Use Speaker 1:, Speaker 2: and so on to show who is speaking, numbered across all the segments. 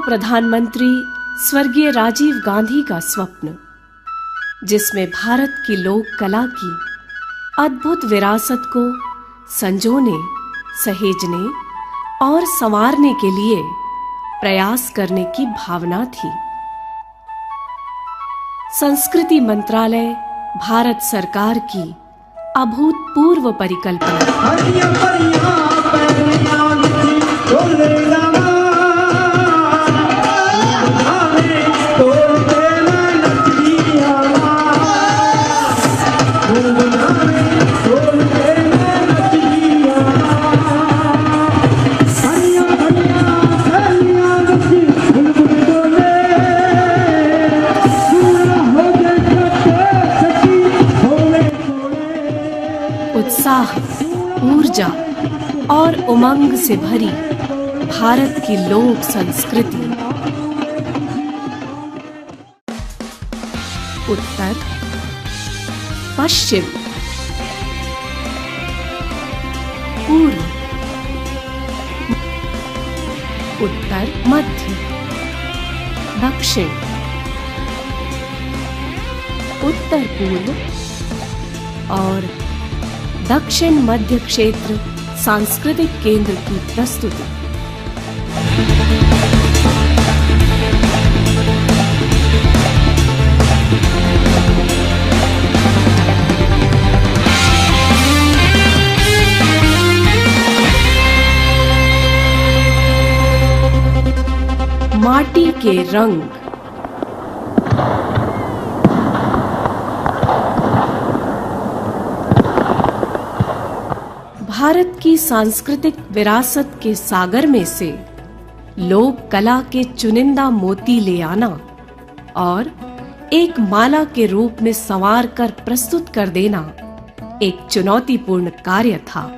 Speaker 1: प्रधानमंत्री स्वर्गीय राजीव गांधी का स्वप्न, जिसमें भारत की लोक कला की अद्भुत विरासत को संजोने, सहेजने और संवारने के लिए प्रयास करने की भावना थी। संस्कृति मंत्रालय भारत सरकार की अभूतपूर्व परिकल्पना। उत्साह, ऊर्जा और उमंग से भरी भारत की लोक संस्कृति। उत्तर, पश्चिम, पूर्व, उत्तर मध्य, दक्षिण, उत्तर पूर्व और दक्षिण मध्य क्षेत्र सांस्कृतिक केंद्र की प्रस्तुति। माटी के रंग। भारत की सांस्कृतिक विरासत के सागर में से लोक कला के चुनिंदा मोती ले आना और एक माला के रूप में संवार कर प्रस्तुत कर देना एक चुनौतीपूर्ण कार्य था।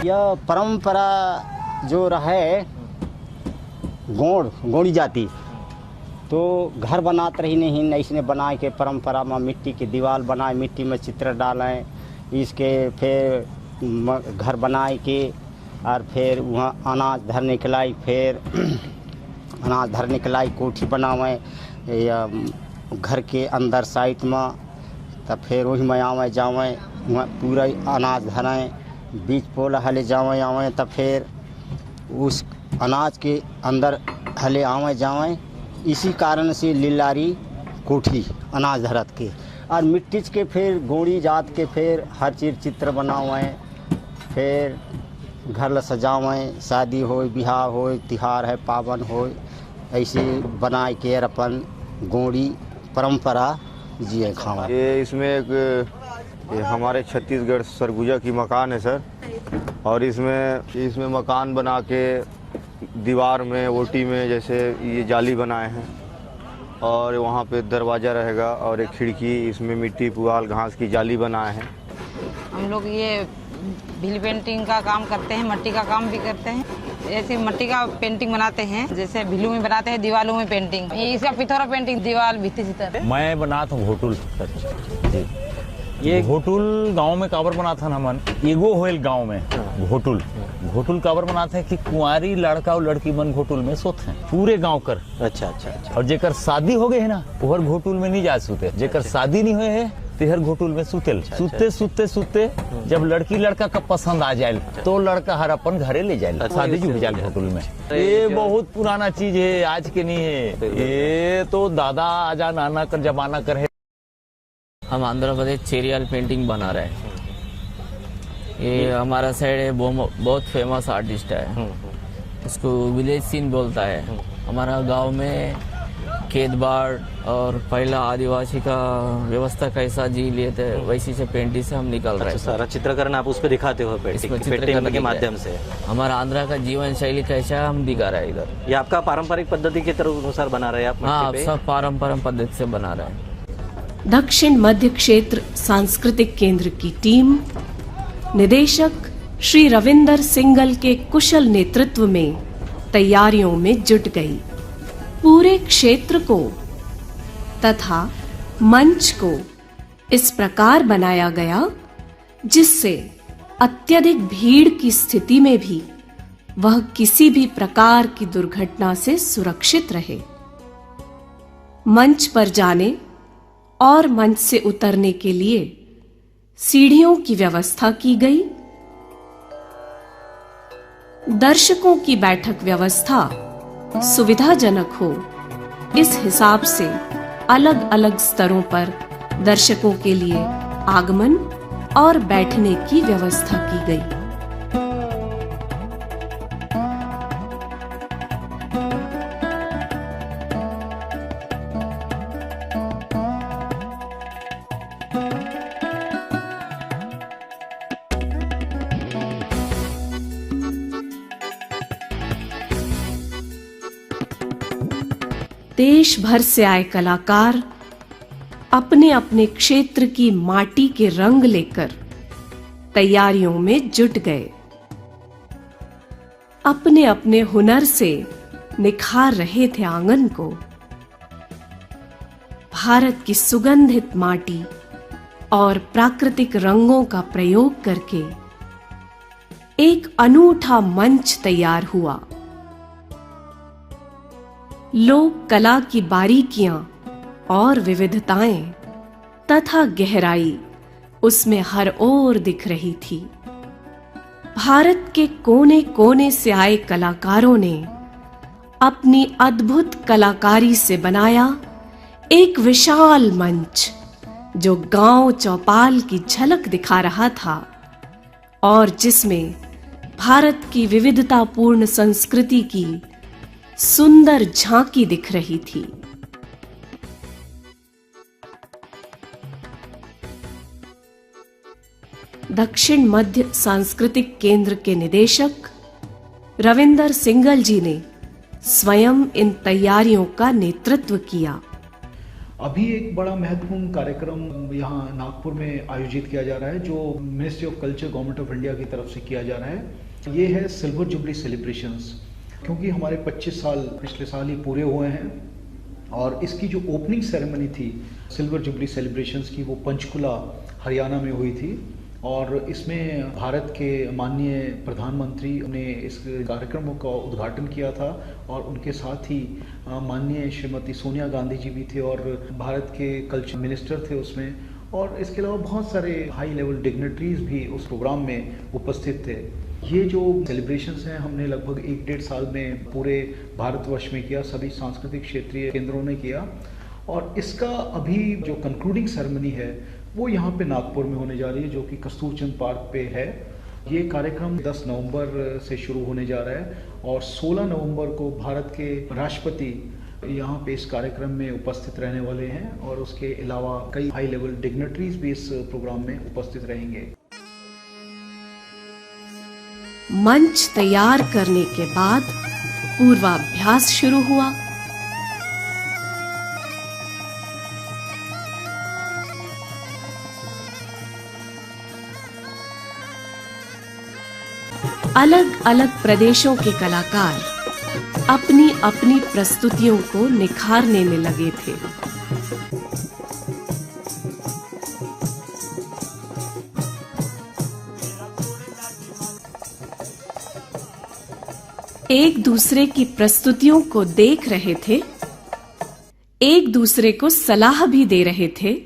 Speaker 2: यह परंपरा जो रहे गोड़ी जाती तो घर बनाते रही नहीं इसने बनाए के परंपरा में मिट्टी की दीवार बनाए, मिट्टी में चित्र डालें, इसके फिर घर बनाए के और फिर वहाँ अनाज धरने के लाई, फिर अनाज धरने के लाई कोठी बनावें या घर के अंदर साइड में, तब फिर वही में आवें जावें पूरा अनाज धराएँ, बीज पोला हले जावें आवें, तब फिर उस अनाज के अंदर हले आवें जावें। इसी कारण से लिल्लारी कोठी अनाज धरत के और मिट्टी के फिर गोड़ी जात के फिर हर चीज़ चित्र बनावें, फिर घर ल सजावें, शादी हो बिहार हो तिहार है पावन हो, ऐसे बनाए के अपन गोड़ी परंपरा जिए खावा।
Speaker 3: ये इसमें एक ये हमारे छत्तीसगढ़ सरगुजा की मकान है सर, और इसमें मकान बना के दीवार में ओटी में जैसे ये जाली बनाए हैं, और वहाँ पे दरवाज़ा रहेगा और एक खिड़की, इसमें मिट्टी पुआल घास की जाली बनाए हैं।
Speaker 4: हम लोग ये भील पेंटिंग का काम करते हैं, मट्टी का काम भी करते हैं। ऐसे मट्टी का पेंटिंग बनाते हैं, जैसे भीलू में बनाते हैं, दीवालों में पेंटिंग। ये इसका पिथौरा पेंटिंग दीवार भित्ती चित्र।
Speaker 5: मैं बनाता हूँ घोटुल। ये घोटुल गांव में काबर बनाता ना मन एगो होल गांव में घोटुल काबर बनाते हैं कि कुंवारी लड़का और लड़की मन घोटुल में सोते हैं पूरे गांव कर।
Speaker 6: अच्छा अच्छा अच्छा।
Speaker 5: और जेकर शादी हो गए है ना ओहर घोटुल में नहीं जा सूते, जेकर शादी नहीं हुए है तेहर घोटुल में सुतेल। सुते जब लड़की लड़का का पसंद आ जाए तो लड़का हर अपन घरे ले जाए, शादी हो जाए घोटुल में। ये बहुत पुराना चीज है, आज के नहीं है, ये तो दादा आजा नाना कर जमाना कर है।
Speaker 7: हम आंध्र प्रदेश चेरियल पेंटिंग बना रहे हैं। ये हमारा साइड है, बहुत फेमस आर्टिस्ट है, इसको विलेज सीन बोलता है। हमारा गांव में खेत बाड़ और पहला आदिवासी का व्यवस्था कैसा जी लिए थे वैसी से पेंटिंग से हम निकल रहे हैं।
Speaker 6: सारा चित्रीकरण आप उस पर दिखाते हो पेंटिंग के माध्यम से।
Speaker 7: हमारा आंध्रा का जीवन शैली कैसा है हम दिखा रहे हैं इधर।
Speaker 6: ये आपका पारंपरिक पद्धति के अनुसार बना रहे हैं आप?
Speaker 7: हाँ, सब पारंपरिक पद्धति से बना रहे हैं।
Speaker 1: दक्षिण मध्य क्षेत्र सांस्कृतिक केंद्र की टीम निदेशक श्री रविंदर सिंगल के कुशल नेतृत्व में तैयारियों में जुट गई। पूरे क्षेत्र को तथा मंच को इस प्रकार बनाया गया जिससे अत्यधिक भीड़ की स्थिति में भी वह किसी भी प्रकार की दुर्घटना से सुरक्षित रहे। मंच पर जाने और मंच से उतरने के लिए सीढ़ियों की व्यवस्था की गई। दर्शकों की बैठक व्यवस्था सुविधाजनक हो इस हिसाब से अलग अलग स्तरों पर दर्शकों के लिए आगमन और बैठने की व्यवस्था की गई। देश भर से आए कलाकार अपने अपने क्षेत्र की माटी के रंग लेकर तैयारियों में जुट गए। अपने अपने हुनर से निखार रहे थे आंगन को। भारत की सुगंधित माटी और प्राकृतिक रंगों का प्रयोग करके एक अनूठा मंच तैयार हुआ। लोक कला की बारीकियां और विविधताएं तथा गहराई उसमें हर ओर दिख रही थी। भारत के कोने कोने से आए कलाकारों ने अपनी अद्भुत कलाकारी से बनाया एक विशाल मंच जो गांव चौपाल की झलक दिखा रहा था और जिसमें भारत की विविधतापूर्ण संस्कृति की सुंदर झांकी दिख रही थी। दक्षिण मध्य सांस्कृतिक केंद्र के निदेशक रविंदर सिंगल जी ने स्वयं इन तैयारियों का नेतृत्व किया।
Speaker 8: अभी एक बड़ा महत्वपूर्ण कार्यक्रम यहाँ नागपुर में आयोजित किया जा रहा है जो ministry of culture government of India की तरफ से किया जा रहा है। ये है सिल्वर जुबली सेलिब्रेशंस, क्योंकि हमारे 25 साल पिछले साल ही पूरे हुए हैं और इसकी जो ओपनिंग सेरेमनी थी सिल्वर जुबली सेलिब्रेशंस की वो पंचकुला हरियाणा में हुई थी और इसमें भारत के माननीय प्रधानमंत्री ने इस कार्यक्रम का उद्घाटन किया था और उनके साथ ही माननीय श्रीमती सोनिया गांधी जी भी थे और भारत के कल्चर मिनिस्टर थे उसमें। और इसके अलावा बहुत सारे हाई लेवल डिग्नेटरीज भी उस प्रोग्राम में उपस्थित थे। ये जो सेलिब्रेशंस हैं हमने लगभग 1-1.5 साल में पूरे भारतवर्ष में किया, सभी सांस्कृतिक क्षेत्रीय केंद्रों ने किया, और इसका अभी जो कंक्लूडिंग सेरेमनी है वो यहाँ पे नागपुर में होने जा रही है, जो कि कस्तूरचंद पार्क पे है। ये कार्यक्रम 10 नवंबर से शुरू होने जा रहा है और 16 नवंबर को भारत के राष्ट्रपति यहाँ पे इस कार्यक्रम में उपस्थित रहने वाले हैं, और उसके अलावा कई हाई लेवल डिग्नेटरीज भी इस प्रोग्राम में उपस्थित रहेंगे।
Speaker 1: मंच तैयार करने के बाद पूर्वाभ्यास शुरू हुआ। अलग अलग प्रदेशों के कलाकार अपनी अपनी प्रस्तुतियों को निखारने में लगे थे। एक दूसरे की प्रस्तुतियों को देख रहे थे, एक दूसरे को सलाह भी दे रहे थे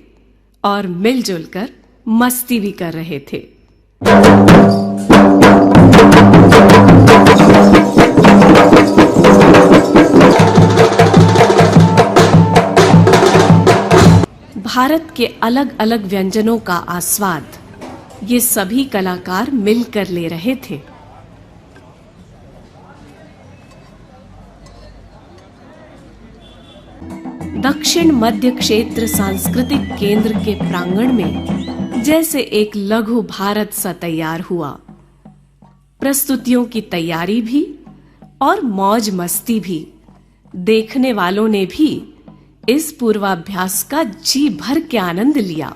Speaker 1: और मिलजुल कर मस्ती भी कर रहे थे। भारत के अलग अलग व्यंजनों का आस्वाद ये सभी कलाकार मिलकर ले रहे थे। दक्षिण मध्य क्षेत्र सांस्कृतिक केंद्र के प्रांगण में जैसे एक लघु भारत सा तैयार हुआ। प्रस्तुतियों की तैयारी भी और मौज मस्ती भी। देखने वालों ने भी इस पूर्वाभ्यास का जी भर के आनंद लिया।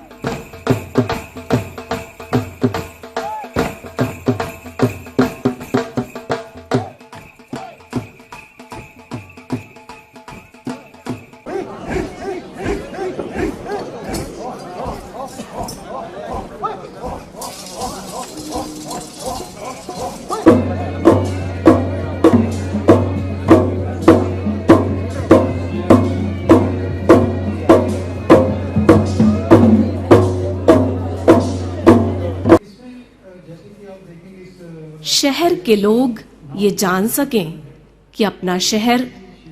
Speaker 1: शहर के लोग ये जान सकें कि अपना शहर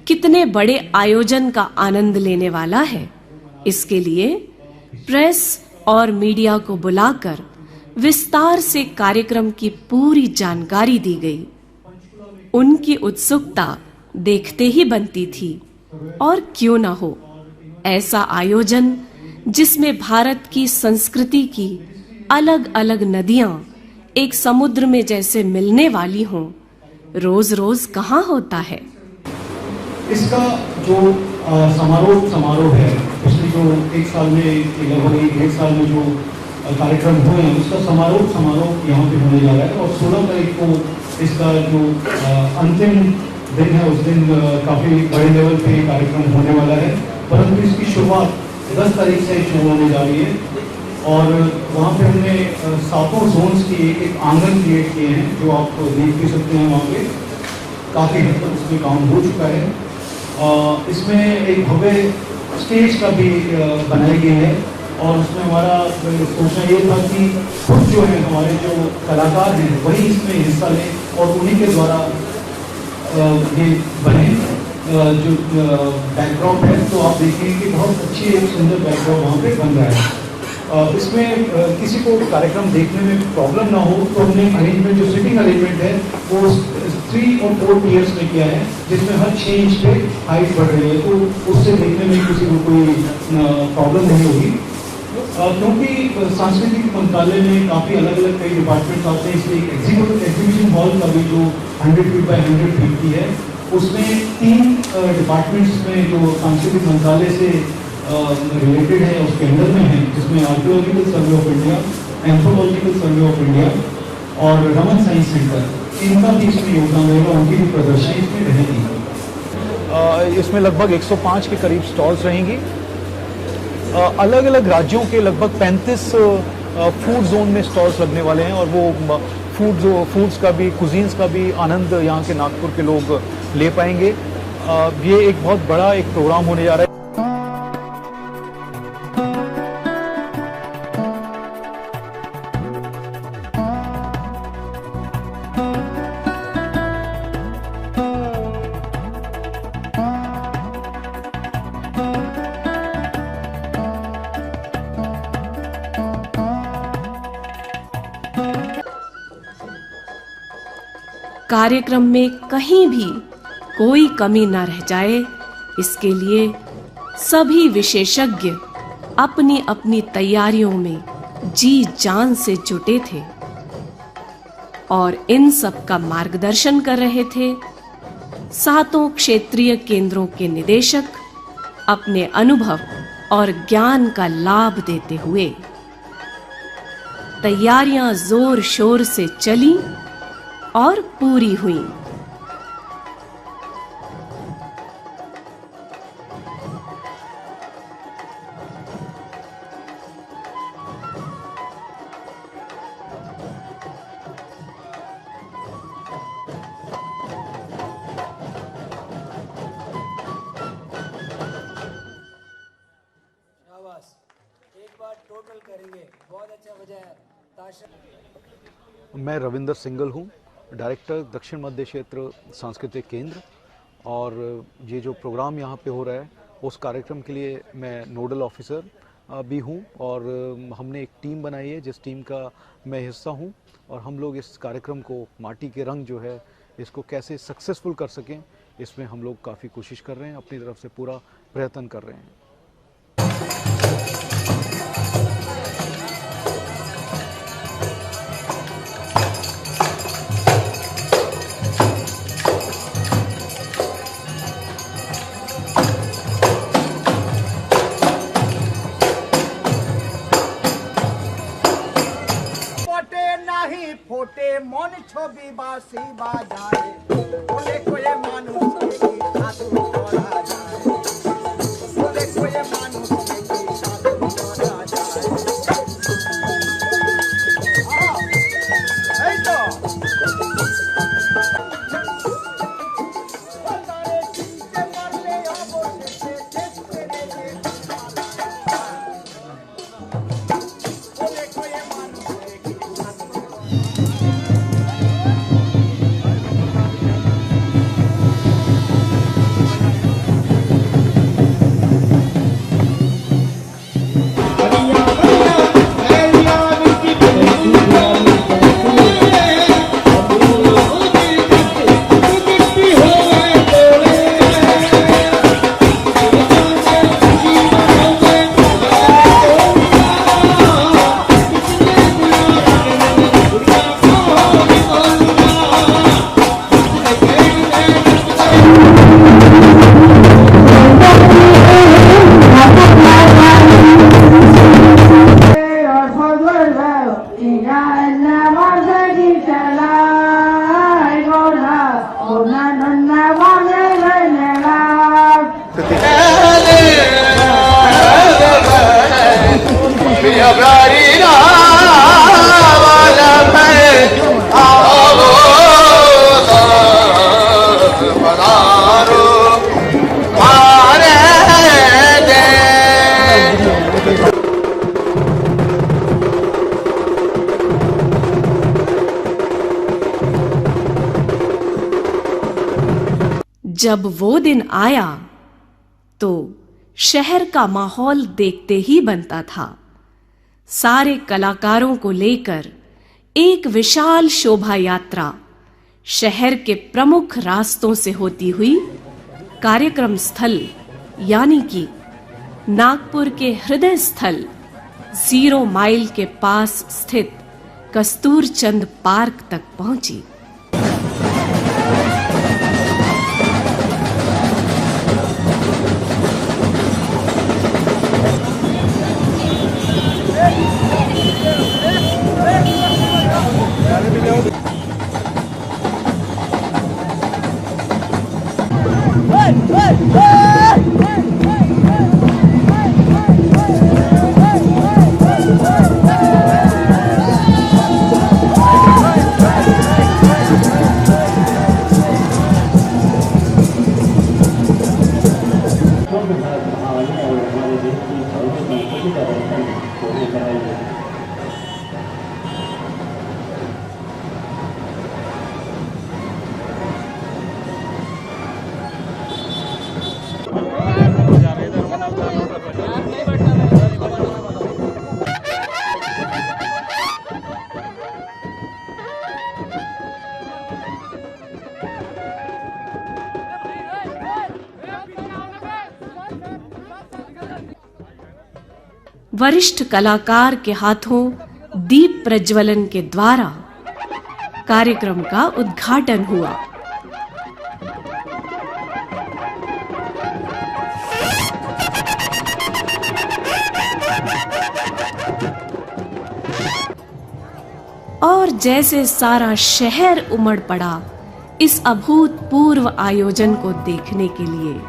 Speaker 1: कितने बड़े आयोजन का आनंद लेने वाला है, इसके लिए प्रेस और मीडिया को बुलाकर विस्तार से कार्यक्रम की पूरी जानकारी दी गई। उनकी उत्सुकता देखते ही बनती थी, और क्यों न हो ऐसा आयोजन जिसमें भारत की संस्कृति की अलग अलग नदियां एक समुद्र में जैसे मिलने वाली हों, रोज रोज कहाँ होता है।
Speaker 8: इसका जो समारोह है, पिछले जो 1 साल में, लगभग 1.5 साल में जो कार्यक्रम हुए हैं, उसका समारोह यहाँ पे होने जा रहा है। और 16 तारीख को इसका जो अंतिम दिन है, उस दिन काफी बड़े लेवल पे कार्यक्रम होने वाला है, परंतु इसकी शुरुआत 10 तारीख से शुरू होने जा रही है। और वहाँ पे हमने 7 जोन्स की एक आंगन क्रिएट किए हैं, जो आप देख भी सकते हैं। वहाँ पे काफ़ी हद तक उसमें काम हो चुका है। इसमें एक भव्य स्टेज का भी बनाई गई है, और उसमें हमारा सोचना ये था कि खुद जो है हमारे जो कलाकार हैं वही इसमें हिस्सा लें और उन्हीं के द्वारा ये बने। जो बैकड्रॉप है, तो आप देखेंगे कि बहुत अच्छी एक सुंदर बैकड्रॉप वहाँ पे बन रहा है। इसमें किसी को कार्यक्रम देखने में प्रॉब्लम ना हो, तो हमने अरेंजमेंट, जो सिटिंग अरेंजमेंट है, वो 3 और 4 टियर्स में किया है, जिसमें हर 6 इंच पे हाइट बढ़ रही है, तो उससे देखने में किसी को कोई प्रॉब्लम नहीं होगी। क्योंकि सांस्कृतिक मंत्रालय में काफ़ी अलग अलग कई डिपार्टमेंट्स आते हैं, इसलिए एग्जीबिशन हॉल का भी जो 100 फीट बाय 100 फीट की है, उसमें 3 डिपार्टमेंट्स में जो सांस्कृतिक मंत्रालय से रिलेटेड है, उसके अंदर में है, जिसमें archaeological survey of India, anthropological survey of India और रमन साइंस सेंटर, इनका भी इसमें योगदान रहेगा, उनकी भी प्रदर्शनी इसमें रहेगी। इसमें लगभग 105 के करीब स्टॉल्स रहेंगी। अलग अलग राज्यों के लगभग 35 फूड जोन में स्टॉल्स लगने वाले हैं, और वो फूड्स का भी, कुजीन्स का भी आनंद यहाँ के नागपुर के लोग ले पाएंगे। ये एक बहुत बड़ा एक प्रोग्राम होने जा रहा है।
Speaker 1: कार्यक्रम में कहीं भी कोई कमी न रह जाए, इसके लिए सभी विशेषज्ञ अपनी अपनी तैयारियों में जी जान से जुटे थे और इन सब का मार्गदर्शन कर रहे थे सातों क्षेत्रीय केंद्रों के निदेशक अपने अनुभव और ज्ञान का लाभ देते हुए। तैयारियां जोर शोर से चली और पूरी हुई।
Speaker 8: मैं रविंदर सिंगल हूँ, डायरेक्टर दक्षिण मध्य क्षेत्र सांस्कृतिक केंद्र, और ये जो प्रोग्राम यहाँ पे हो रहा है उस कार्यक्रम के लिए मैं नोडल ऑफिसर भी हूँ। और हमने एक टीम बनाई है जिस टीम का मैं हिस्सा हूँ, और हम लोग इस कार्यक्रम को माटी के रंग जो है इसको कैसे सक्सेसफुल कर सकें, इसमें हम लोग काफ़ी कोशिश कर रहे हैं, अपनी तरफ से पूरा प्रयत्न कर रहे हैं।
Speaker 9: फोटे मन छवि बासी बाजाए बोले कोई मानुष की साधु करा जाए बोले कोई मानुष की साधु करा जाए। ऐ तो सारे चिंते मर ले अब से तेरे बोले कोई मानुष की साधु।
Speaker 1: जब वो दिन आया तो शहर का माहौल देखते ही बनता था। सारे कलाकारों को लेकर एक विशाल शोभा यात्रा शहर के प्रमुख रास्तों से होती हुई कार्यक्रम स्थल यानी कि नागपुर के हृदय स्थल 0 माइल के पास स्थित कस्तूरचंद पार्क तक पहुंची। वरिष्ठ कलाकार के हाथों दीप प्रज्वलन के द्वारा कार्यक्रम का उद्घाटन हुआ। और जैसे सारा शहर उमड़ पड़ा इस अभूतपूर्व आयोजन को देखने के लिए।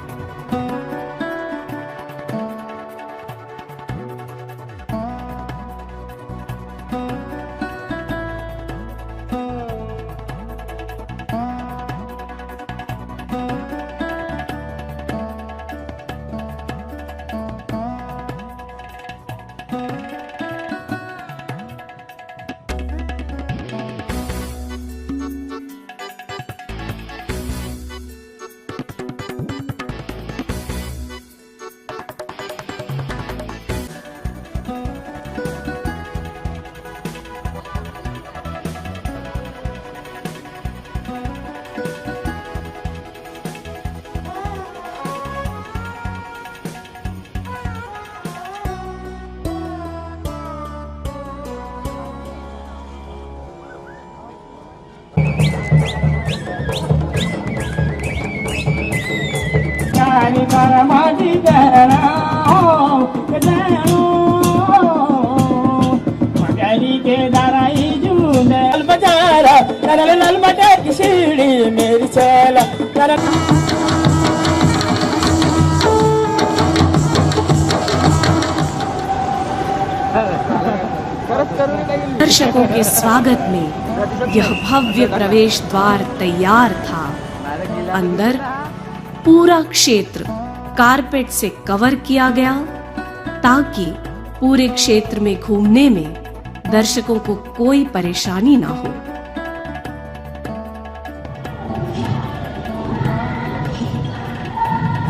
Speaker 1: दर्शकों के स्वागत में यह भव्य प्रवेश द्वार तैयार था। अंदर पूरा क्षेत्र कारपेट से कवर किया गया ताकि पूरे क्षेत्र में घूमने में दर्शकों को कोई परेशानी ना हो।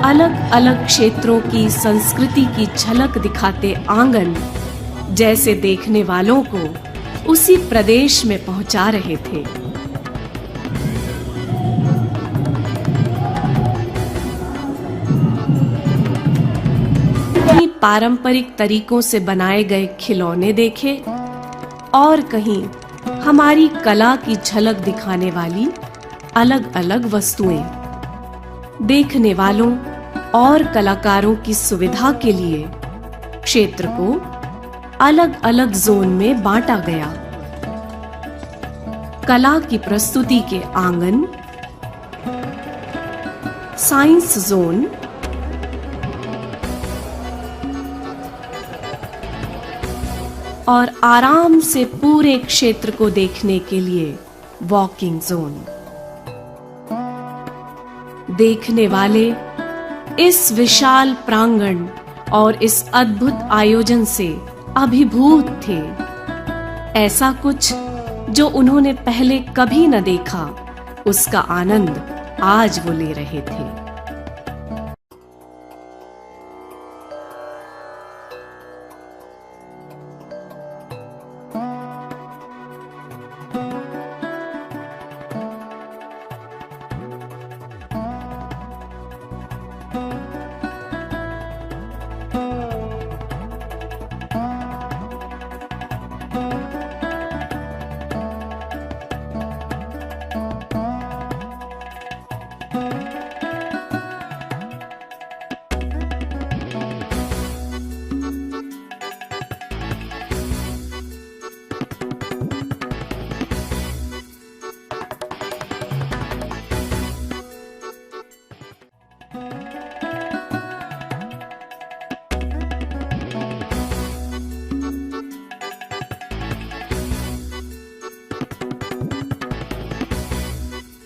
Speaker 1: अलग अलग क्षेत्रों की संस्कृति की झलक दिखाते आंगन जैसे देखने वालों को उसी प्रदेश में पहुंचा रहे थे। कहीं पारंपरिक तरीकों से बनाए गए खिलौने देखे और कहीं हमारी कला की झलक दिखाने वाली अलग अलग वस्तुएं। देखने वालों और कलाकारों की सुविधा के लिए क्षेत्र को अलग अलग जोन में बांटा गया। कला की प्रस्तुति के आंगन, साइंस जोन, और आराम से पूरे क्षेत्र को देखने के लिए वॉकिंग जोन। देखने वाले इस विशाल प्रांगण और इस अद्भुत आयोजन से अभिभूत थे। ऐसा कुछ जो उन्होंने पहले कभी न देखा, उसका आनंद आज वो ले रहे थे।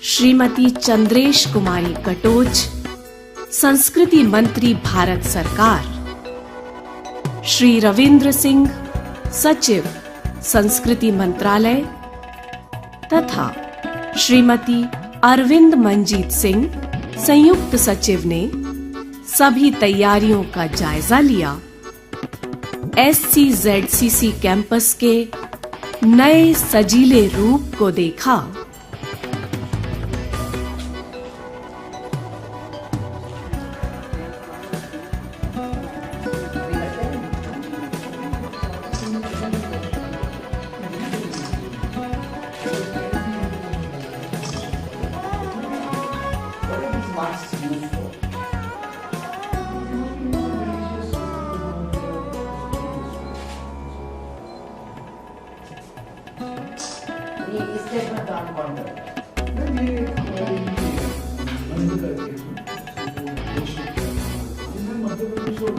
Speaker 1: श्रीमती चंद्रेश कुमारी कटोच, संस्कृति मंत्री भारत सरकार, श्री रविंद्र सिंह, सचिव संस्कृति मंत्रालय, तथा श्रीमती अरविंद मंजीत सिंह, संयुक्त सचिव ने सभी तैयारियों का जायजा लिया। SCZCC कैंपस के नए सजीले रूप को देखा।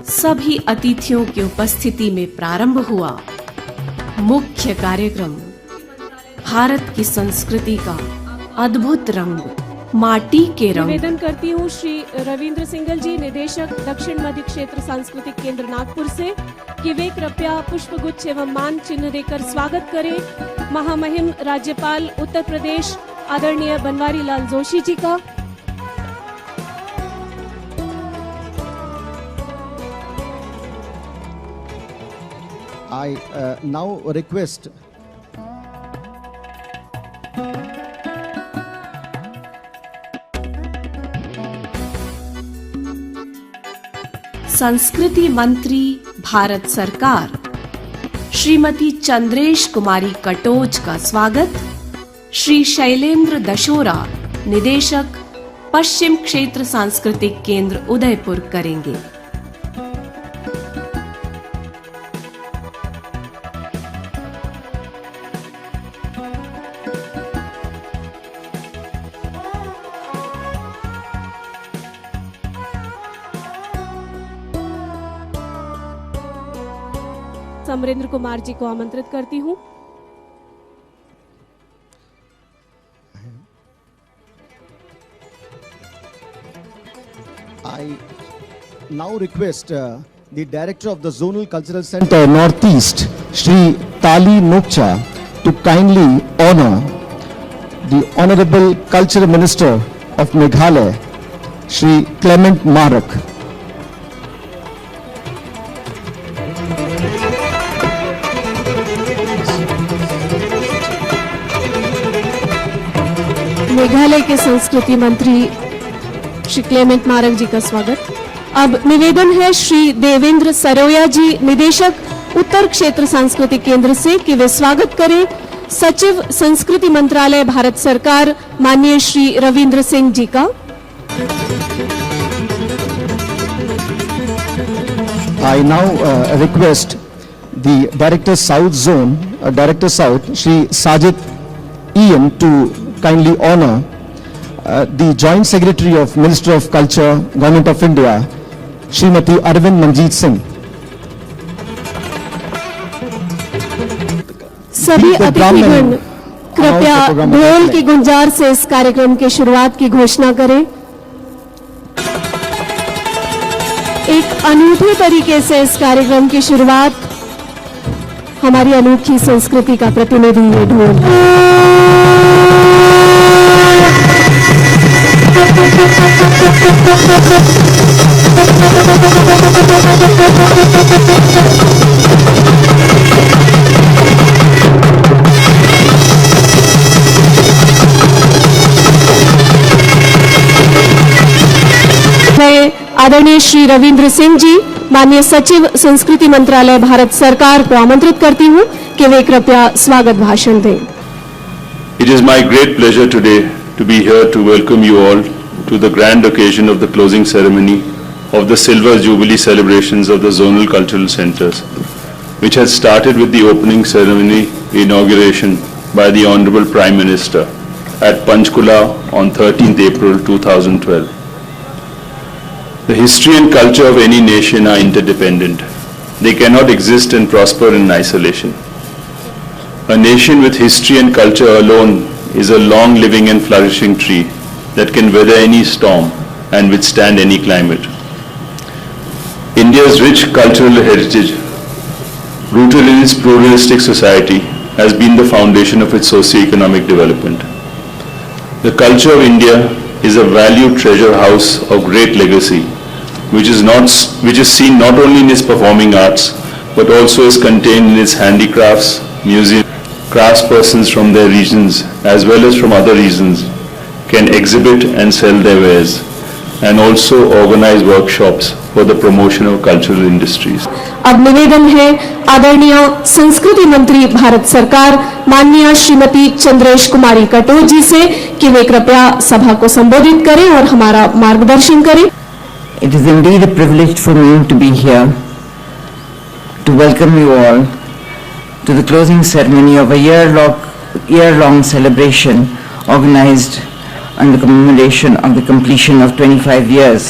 Speaker 1: सभी अतिथियों की उपस्थिति में प्रारंभ हुआ मुख्य कार्यक्रम भारत की संस्कृति का अद्भुत रंग, माटी के रंग।
Speaker 10: निवेदन करती हूँ श्री रविंद्र सिंगल जी, निदेशक दक्षिण मध्य क्षेत्र सांस्कृतिक केंद्र नागपुर से, कि वे कृपया पुष्पगुच्छ एवं मान चिन्ह देकर स्वागत करें महामहिम राज्यपाल उत्तर प्रदेश आदरणीय बनवारी लाल जोशी जी का।
Speaker 11: I now request
Speaker 1: संस्कृति मंत्री भारत सरकार श्रीमती चंद्रेश कुमारी कटोच का स्वागत श्री शैलेंद्र दशोरा, निदेशक पश्चिम क्षेत्र सांस्कृतिक केंद्र उदयपुर करेंगे।
Speaker 10: समरेंद्र कुमार जी को आमंत्रित करती हूँ।
Speaker 11: I now request the director of the Zonal Cultural Center Northeast, Shri Tali Nokcha, to kindly honor the Honorable Culture Minister of Meghalaya, Shri Clement Marak.
Speaker 10: Meghalaya के संस्कृति मंत्री श्री क्लेमेंट मारक जी का स्वागत। अब निवेदन है श्री देवेंद्र सरोया जी, निदेशक उत्तर क्षेत्र सांस्कृतिक केंद्र से, कि वे स्वागत करें सचिव संस्कृति मंत्रालय भारत सरकार माननीय श्री रविंद्र सिंह जी का।
Speaker 11: I now request the Director South Zone, Director South, Shri Sajid Ian, to kindly honor the Joint Secretary of Ministry of Culture, Government of India, Srimati Arvind Manjeet Singh.
Speaker 10: सभी अतिथिगण कृपया ढोल की गुंजार से इस कार्यक्रम की शुरुआत की घोषणा करें। एक अनूठे तरीके से इस कार्यक्रम की शुरुआत हमारी अनोखी संस्कृति का प्रतिनिधि ये ढोल। आदरणीय श्री रविंद्र सिंह जी, माननीय सचिव संस्कृति मंत्रालय भारत सरकार को आमंत्रित करती हूं कि वे कृपया स्वागत भाषण दें।
Speaker 12: It is my great pleasure today to be here to welcome you all to the grand occasion of the closing ceremony of the Silver Jubilee celebrations of the Zonal Cultural Centers, which has started with the opening ceremony inauguration by the Honorable Prime Minister at Panchkula on 13th April 2012. The history and culture of any nation are interdependent. They cannot exist and prosper in isolation. A nation with history and culture alone is a long-living and flourishing tree that can weather any storm and withstand any climate. India's rich cultural heritage, rooted in its pluralistic society, has been the foundation of its socio-economic development. The culture of India is a valued treasure house of great legacy, which is seen not only in its performing arts, but also is contained in its handicrafts, museums. Craftspersons from their regions as well as from other regions can exhibit and sell their wares and also organize workshops for the promotion of cultural industries.
Speaker 10: अब निवेदन है आदरणीय संस्कृति मंत्री भारत सरकार माननीय श्रीमती चंद्रेश कुमारी कटोच जी से, कि वे कृपया सभा को संबोधित करें और हमारा मार्गदर्शन करें।
Speaker 13: It is indeed a privilege for me to be here to welcome you all to the closing ceremony of a year-long celebration organized on the commemoration of the completion of 25 years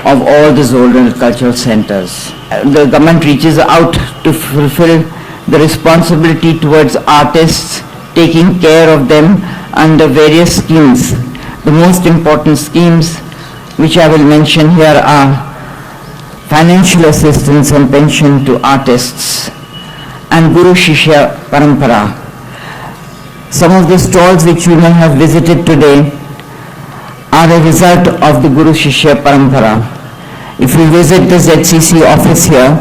Speaker 13: of all the zonal cultural centers. The government reaches out to fulfill the responsibility towards artists, taking care of them under various schemes. The most important schemes which I will mention here are financial assistance and pension to artists and Guru Shishya Parampara. Some of the stalls which you may have visited today are a result of the Guru Shishya Parampara. If you visit the ZCC office here,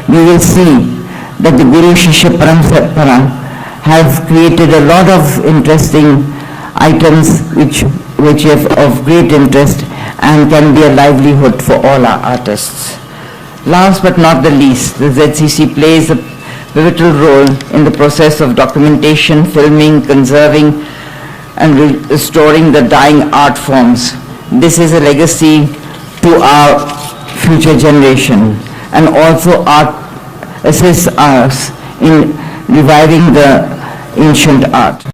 Speaker 13: you will see that the Guru Shishya Parampara have created a lot of interesting items which are of great interest and can be a livelihood for all our artists. Last but not the least, the ZCC plays a pivotal role in the process of documentation, filming, conserving and restoring the dying art forms. This is a legacy to our future generation and also assists us in reviving the ancient art.